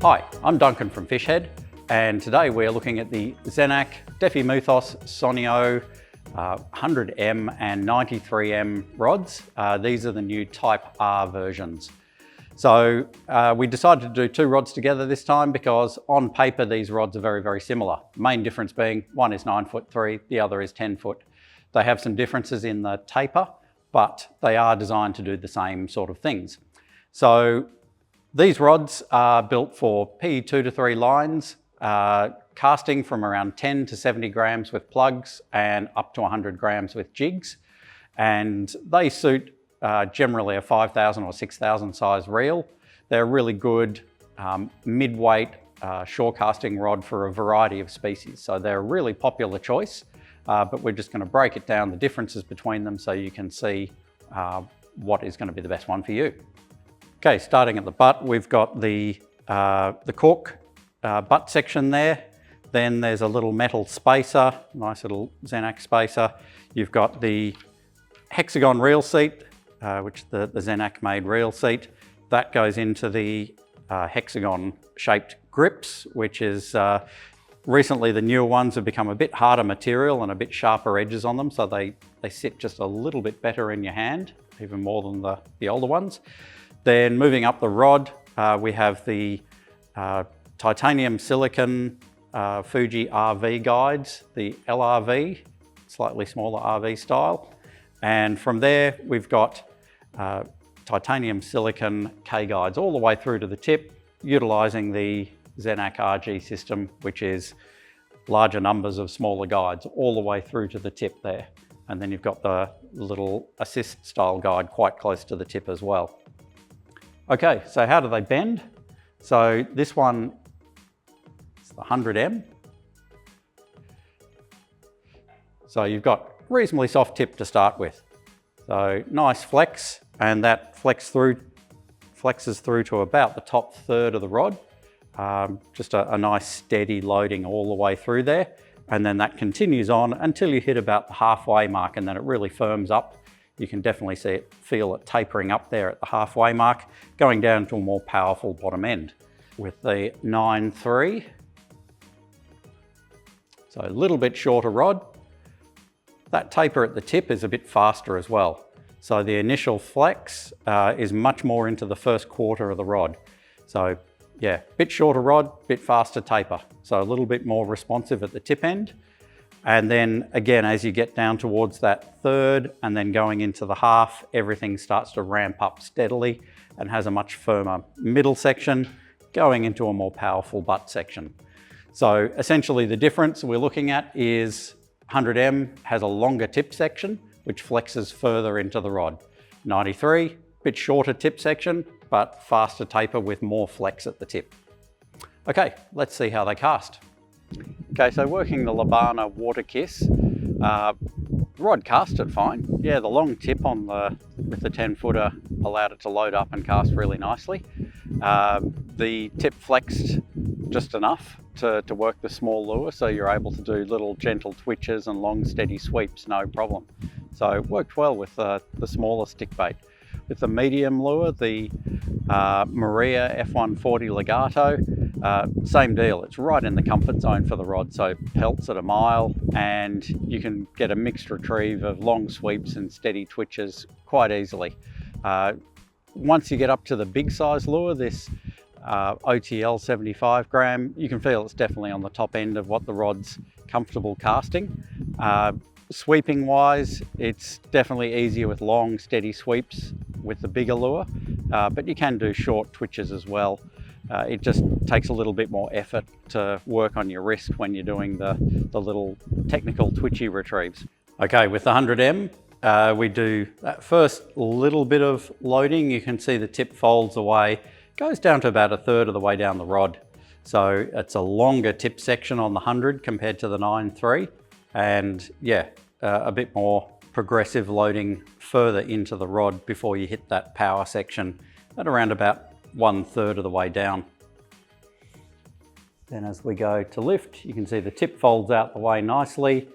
Hi, I'm Duncan from Fishhead, and today we're looking at the Zenaq Defi Muthos Sonio 100M and 93M rods. These are the new Type R versions. So we decided to do two rods together this time because on paper these rods are very similar. Main difference being one is 9'3", the other is 10 foot. They have some differences in the taper, but they are designed to do the same sort of things. So these rods are built for PE 2 to 3 lines, casting from around 10 to 70 grams with plugs and up to 100 grams with jigs. And they suit generally a 5,000 or 6,000 size reel. They're a really good mid-weight shore casting rod for a variety of species. So they're a really popular choice, but we're just going to break it down, the differences between them, so you can see what is going to be the best one for you. Okay, starting at the butt, we've got the cork butt section there. Then there's a little metal spacer, nice little Zenaq spacer. You've got the hexagon reel seat, which the Zenaq made reel seat. That goes into the hexagon shaped grips, which is recently the newer ones have become a bit harder material and a bit sharper edges on them, so they sit just a little bit better in your hand, even more than the older ones. Then moving up the rod, we have the titanium silicon Fuji RV guides, the LRV, slightly smaller RV style. And from there, we've got titanium silicon K guides all the way through to the tip, utilizing the Zenaq RG system, which is larger numbers of smaller guides all the way through to the tip there. And then you've got the little assist style guide quite close to the tip as well. Okay, so how do they bend? So this one is the 100M. So you've got reasonably soft tip to start with. So nice flex, and that flexes through to about the top third of the rod. Just a nice steady loading all the way through there. And then that continues on until you hit about the halfway mark, and then it really firms up. You can definitely feel it tapering up there at the halfway mark, going down to a more powerful bottom end. With the 9.3, so a little bit shorter rod. That taper at the tip is a bit faster as well. So the initial flex is much more into the first quarter of the rod. So yeah, bit shorter rod, bit faster taper. So a little bit more responsive at the tip end. And then again, as you get down towards that third and then going into the half, everything starts to ramp up steadily and has a much firmer middle section going into a more powerful butt section. So essentially the difference we're looking at is 100M has a longer tip section, which flexes further into the rod. 93, bit shorter tip section, but faster taper with more flex at the tip. Okay, let's see how they cast. Okay, so working the Labana Water Kiss, rod casted fine. Yeah, the long tip with the 10-footer allowed it to load up and cast really nicely. The tip flexed just enough to work the small lure, so you're able to do little gentle twitches and long steady sweeps, no problem. So it worked well with the smaller stick bait. With the medium lure, the Maria F140 Legato, same deal. It's right in the comfort zone for the rod, so it pelts at a mile and you can get a mixed retrieve of long sweeps and steady twitches quite easily. Once you get up to the big size lure, this OTL 75 gram, you can feel it's definitely on the top end of what the rod's comfortable casting. Sweeping wise, it's definitely easier with long steady sweeps with the bigger lure, but you can do short twitches as well. It just takes a little bit more effort to work on your wrist when you're doing the little technical twitchy retrieves. Okay, with the 100M, we do that first little bit of loading. You can see the tip folds away, goes down to about a third of the way down the rod. So it's a longer tip section on the 100 compared to the 9.3. And yeah, a bit more progressive loading further into the rod before you hit that power section at around about 1/3 of the way down. Then as we go to lift, you can see the tip folds out the way nicely,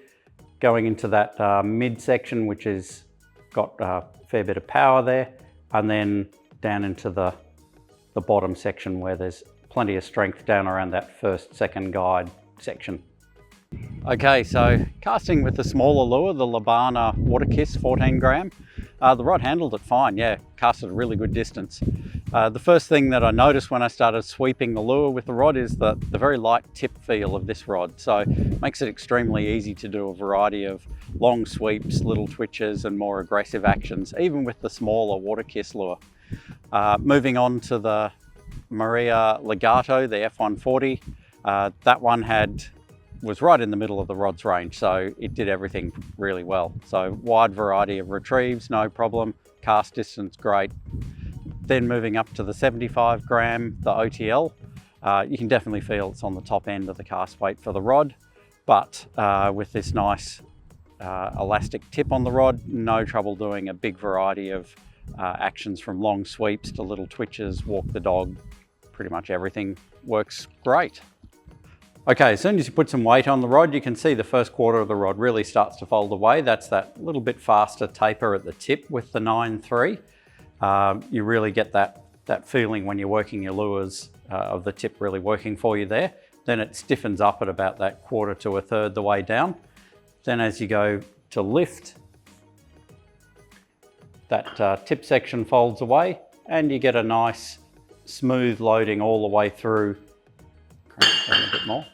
going into that mid section, which has got a fair bit of power there, and then down into the bottom section where there's plenty of strength down around that first, second guide section. Okay, so casting with the smaller lure, the Labana Water Kiss 14 gram, the rod handled it fine, yeah, casted a really good distance. The first thing that I noticed when I started sweeping the lure with the rod is the very light tip feel of this rod. So it makes it extremely easy to do a variety of long sweeps, little twitches and more aggressive actions, even with the smaller Water Kiss lure. Moving on to the Maria Legato, the F140, that one was right in the middle of the rod's range, so it did everything really well. So wide variety of retrieves, no problem, cast distance great. Then moving up to the 75 gram, the OTL, you can definitely feel it's on the top end of the cast weight for the rod, but with this nice elastic tip on the rod, no trouble doing a big variety of actions from long sweeps to little twitches, walk the dog, pretty much everything works great. Okay, as soon as you put some weight on the rod, you can see the first quarter of the rod really starts to fold away. That's that little bit faster taper at the tip with the 9.3. You really get that feeling when you're working your lures of the tip really working for you there. Then it stiffens up at about that quarter to a third the way down. Then as you go to lift, that tip section folds away and you get a nice smooth loading all the way through. Crank it down a bit more.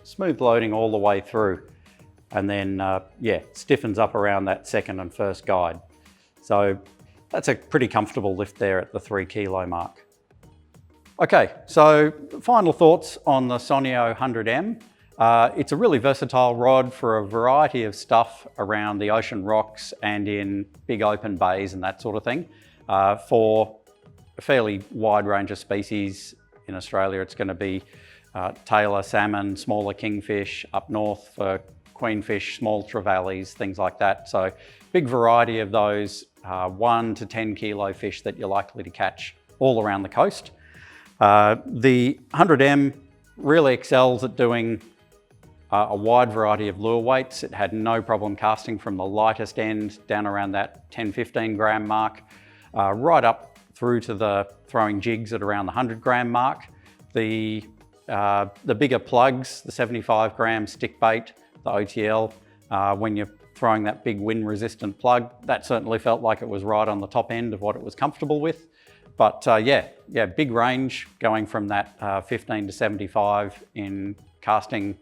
Smooth loading all the way through, and then yeah, stiffens up around that second and first guide. So that's a pretty comfortable lift there at the 3 kilo mark. Okay, so final thoughts on the Sonio 100M. It's a really versatile rod for a variety of stuff around the ocean rocks and in big open bays and that sort of thing. For a fairly wide range of species in Australia, it's going to be tailor salmon, smaller kingfish, up north for queenfish, small trevallies, things like that. So big variety of those 1 to 10 kilo fish that you're likely to catch all around the coast. The 100M really excels at doing a wide variety of lure weights. It had no problem casting from the lightest end down around that 10-15 gram mark, right up through to the throwing jigs at around the 100 gram mark. The bigger plugs, the 75 gram stick bait, the OTL, when you're throwing that big wind resistant plug, that certainly felt like it was right on the top end of what it was comfortable with. But yeah, big range going from that 15 to 75 in casting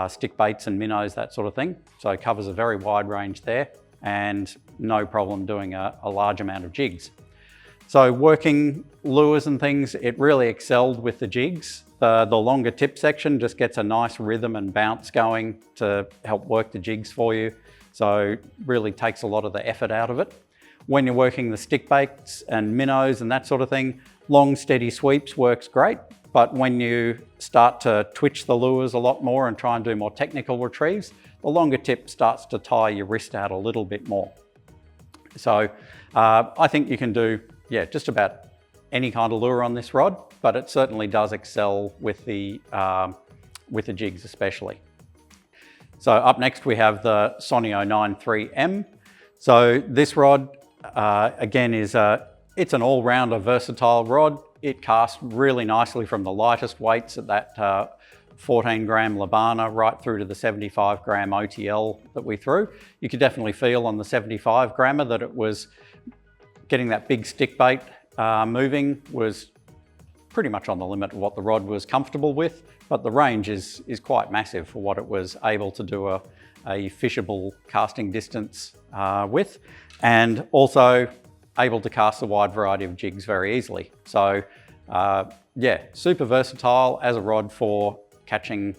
stick baits and minnows, that sort of thing. So it covers a very wide range there and no problem doing a large amount of jigs. So working lures and things, it really excelled with the jigs. The longer tip section just gets a nice rhythm and bounce going to help work the jigs for you. So really takes a lot of the effort out of it. When you're working the stick baits and minnows and that sort of thing, long steady sweeps works great. But when you start to twitch the lures a lot more and try and do more technical retrieves, the longer tip starts to tire your wrist out a little bit more. So I think you can do just about any kind of lure on this rod, but it certainly does excel with the jigs especially. So up next we have the Sonio 93M. So this rod again it's an all-rounder versatile rod. It casts really nicely from the lightest weights at that 14 gram Labana right through to the 75 gram OTL that we threw. You could definitely feel on the 75 grammer that it was getting that big stick bait moving was pretty much on the limit of what the rod was comfortable with, but the range is quite massive for what it was able to do a fishable casting distance with, and also able to cast a wide variety of jigs very easily. So yeah, super versatile as a rod for catching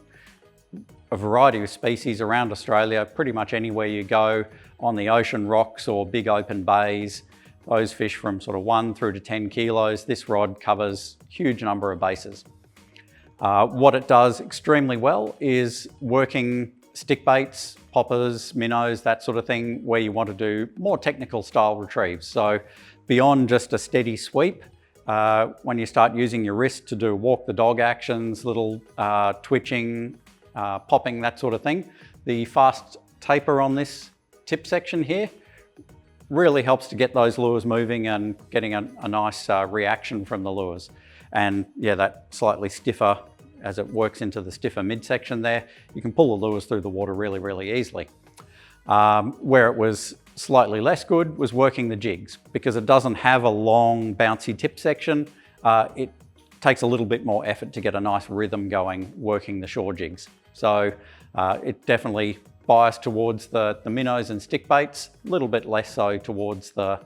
a variety of species around Australia, pretty much anywhere you go on the ocean rocks or big open bays. Those fish from sort of 1 through to 10 kilos, this rod covers a huge number of bases. What it does extremely well is working stick baits, poppers, minnows, that sort of thing, where you want to do more technical style retrieves. So beyond just a steady sweep, when you start using your wrist to do walk the dog actions, little twitching, popping, that sort of thing, the fast taper on this tip section here really helps to get those lures moving and getting a nice reaction from the lures. And yeah, that slightly stiffer, as it works into the stiffer midsection there, you can pull the lures through the water really, really easily. Where it was slightly less good was working the jigs, because it doesn't have a long bouncy tip section. It takes a little bit more effort to get a nice rhythm going working the shore jigs. So it definitely biased towards the minnows and stick baits, a little bit less so towards the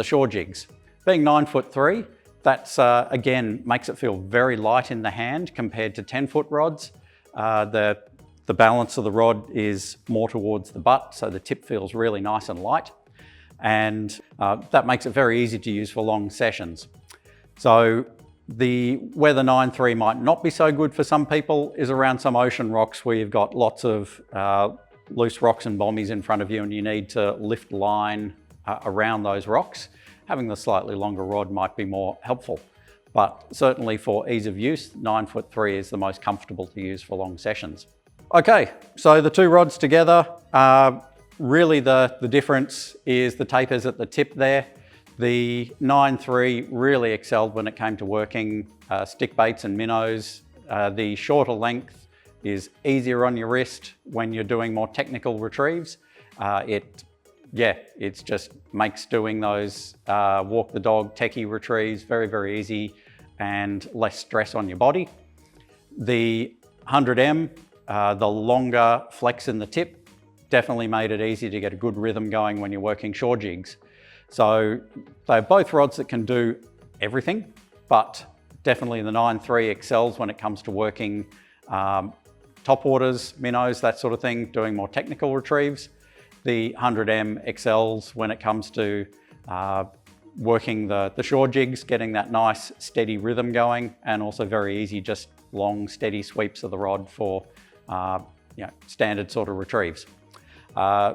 shore jigs. Being 9'3", that's again makes it feel very light in the hand compared to 10-foot rods. The balance of the rod is more towards the butt, so the tip feels really nice and light, and that makes it very easy to use for long sessions. So where the 9'3" might not be so good for some people is around some ocean rocks where you've got lots of loose rocks and bommies in front of you and you need to lift line around those rocks. Having the slightly longer rod might be more helpful, but certainly for ease of use, 9'3" is the most comfortable to use for long sessions. Okay, so the two rods together, really the difference is the tapers at the tip there. The 9'3" really excelled when it came to working stick baits and minnows. The shorter length is easier on your wrist when you're doing more technical retrieves. It just makes doing those walk the dog techie retrieves very, very easy and less stress on your body. The 100M, the longer flex in the tip, definitely made it easy to get a good rhythm going when you're working shore jigs. So they're both rods that can do everything, but definitely the 9'3" excels when it comes to working topwaters, minnows, that sort of thing, doing more technical retrieves. The 100M excels when it comes to working the shore jigs, getting that nice steady rhythm going, and also very easy, just long steady sweeps of the rod for standard sort of retrieves.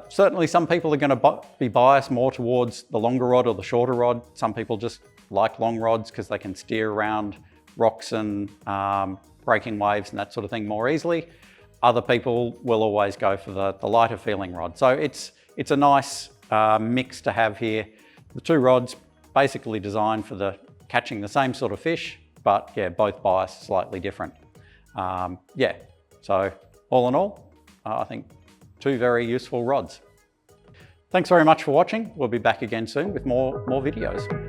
Certainly some people are going to be biased more towards the longer rod or the shorter rod. Some people just like long rods because they can steer around rocks and breaking waves and that sort of thing more easily. Other people will always go for the lighter feeling rod. So it's a nice mix to have here. The two rods basically designed for catching the same sort of fish, but yeah, both biased slightly different. So all in all, I think two very useful rods. Thanks very much for watching. We'll be back again soon with more videos.